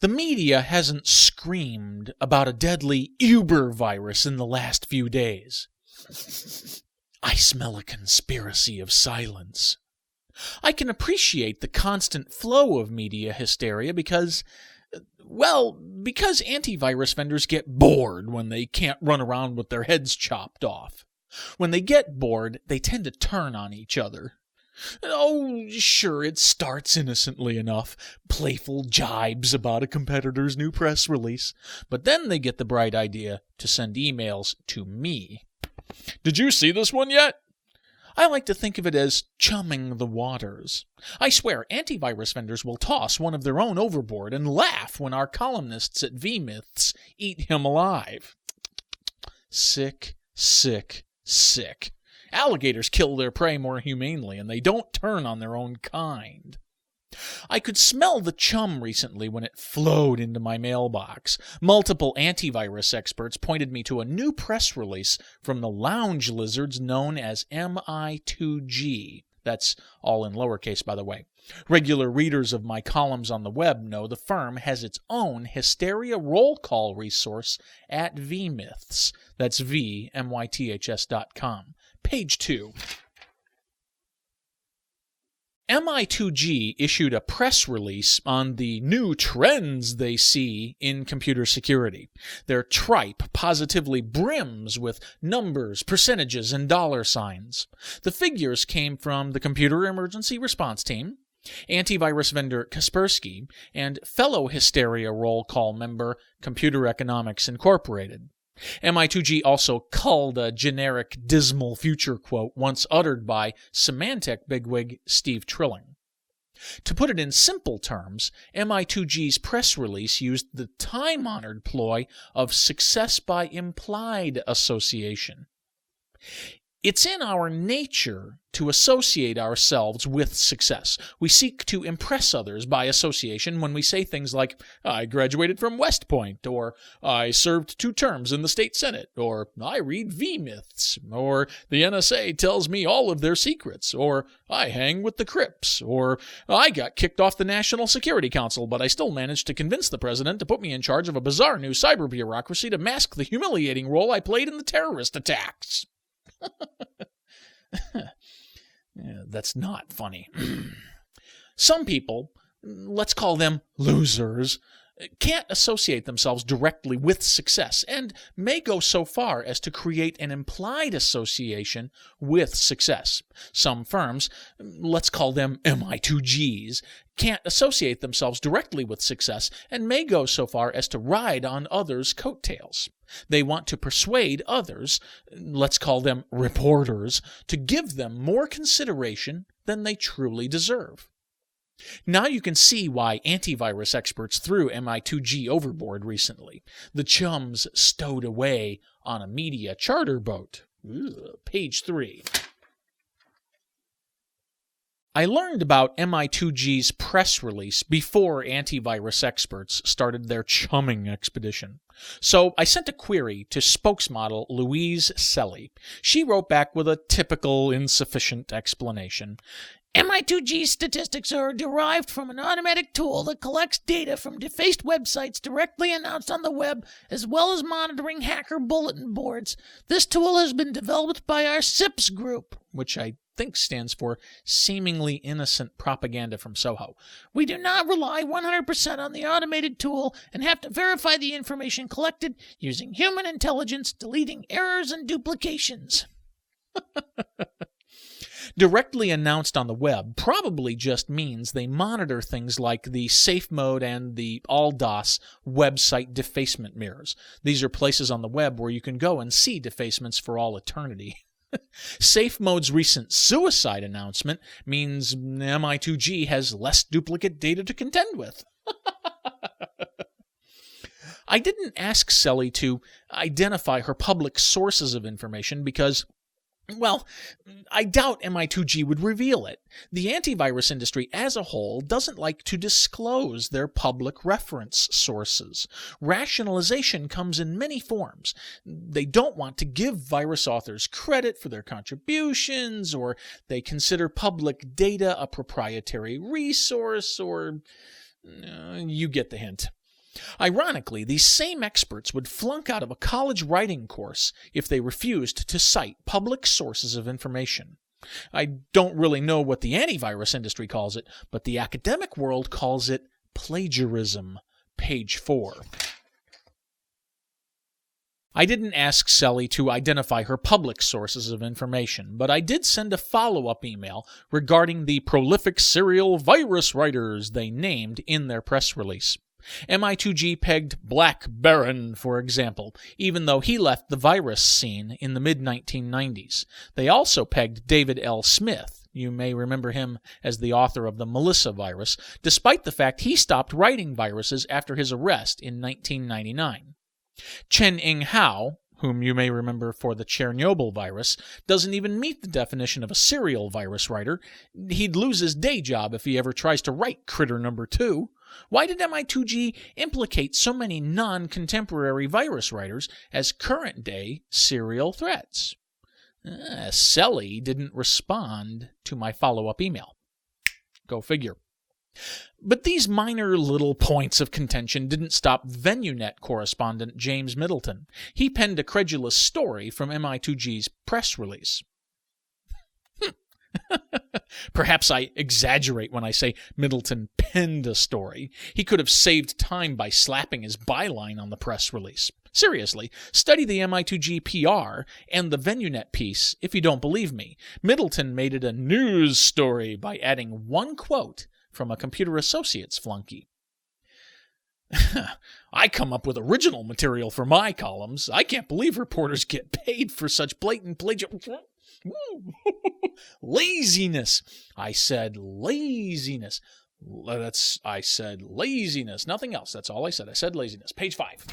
The media hasn't screamed about a deadly Uber virus in the last few days. I smell a conspiracy of silence. I can appreciate the constant flow of media hysteria because antivirus vendors get bored when they can't run around with their heads chopped off. When they get bored, they tend to turn on each other. Oh, sure, it starts innocently enough, playful jibes about a competitor's new press release, but then they get the bright idea to send emails to me. Did you see this one yet? I like to think of it as chumming the waters. I swear, antivirus vendors will toss one of their own overboard and laugh when our columnists at vMyths eat him alive. Sick, sick, sick. Alligators kill their prey more humanely, and they don't turn on their own kind. I could smell the chum recently when it flowed into my mailbox. Multiple antivirus experts pointed me to a new press release from the lounge lizards known as MI2G. That's all in lowercase, by the way. Regular readers of my columns on the web know the firm has its own hysteria roll call resource at vMyths. That's vmyths.com. Page 2. MI2G issued a press release on the new trends they see in computer security. Their tripe positively brims with numbers, percentages, and dollar signs. The figures came from the Computer Emergency Response Team, antivirus vendor Kaspersky, and fellow hysteria roll call member Computer Economics Incorporated. MI2G also culled a generic dismal future quote once uttered by Symantec bigwig Steve Trilling. To put it in simple terms, MI2G's press release used the time-honored ploy of success by implied association. It's in our nature to associate ourselves with success. We seek to impress others by association when we say things like, I graduated from West Point, or I served 2 terms in the state senate, or I read vMyths, or the NSA tells me all of their secrets, or I hang with the Crips, or I got kicked off the National Security Council, but I still managed to convince the president to put me in charge of a bizarre new cyber bureaucracy to mask the humiliating role I played in the terrorist attacks. That's not funny. Some people, let's call them losers, can't associate themselves directly with success and may go so far as to create an implied association with success. Some firms, let's call them MI2Gs, can't associate themselves directly with success and may go so far as to ride on others' coattails. They want to persuade others, let's call them reporters, to give them more consideration than they truly deserve. Now you can see why antivirus experts threw MI2G overboard recently. The chums stowed away on a media charter boat. Page 3. I learned about MI2G's press release before antivirus experts started their chumming expedition. So I sent a query to spokesmodel Louise Selly. She wrote back with a typical insufficient explanation. MI2G statistics are derived from an automatic tool that collects data from defaced websites directly announced on the web, as well as monitoring hacker bulletin boards. This tool has been developed by our SIPS group, which I think stands for Seemingly Innocent Propaganda from Soho. We do not rely 100% on the automated tool and have to verify the information collected using human intelligence, deleting errors and duplications. Directly announced on the web probably just means they monitor things like the Safe Mode and the AllDOS website defacement mirrors. These are places on the web where you can go and see defacements for all eternity. Safe Mode's recent suicide announcement means MI2G has less duplicate data to contend with. I didn't ask Selly to identify her public sources of information because, well, I doubt MI2G would reveal it. The antivirus industry as a whole doesn't like to disclose their public reference sources. Rationalization comes in many forms. They don't want to give virus authors credit for their contributions, or they consider public data a proprietary resource, or you get the hint. Ironically, these same experts would flunk out of a college writing course if they refused to cite public sources of information. I don't really know what the antivirus industry calls it, but the academic world calls it plagiarism. Page 4. I didn't ask Selly to identify her public sources of information, but I did send a follow-up email regarding the prolific serial virus writers they named in their press release. MI2G pegged Black Baron, for example, even though he left the virus scene in the mid-1990s. They also pegged David L. Smith. You may remember him as the author of the Melissa virus, despite the fact he stopped writing viruses after his arrest in 1999. Chen-Ing Hao, whom you may remember for the Chernobyl virus, doesn't even meet the definition of a serial virus writer. He'd lose his day job if he ever tries to write Critter Number 2. Why did MI2G implicate so many non-contemporary virus writers as current-day serial threats? Selly didn't respond to my follow-up email. Go figure. But these minor little points of contention didn't stop VenueNet correspondent James Middleton. He penned a credulous story from MI2G's press release. Perhaps I exaggerate when I say Middleton penned a story. He could have saved time by slapping his byline on the press release. Seriously, study the MI2G PR and the VenueNet piece if you don't believe me. Middleton made it a news story by adding one quote from a Computer Associates flunky. I come up with original material for my columns. I can't believe reporters get paid for such blatant plagiarism. Laziness. I said laziness. I said laziness. Nothing else. That's all I said. I said laziness. Page 5.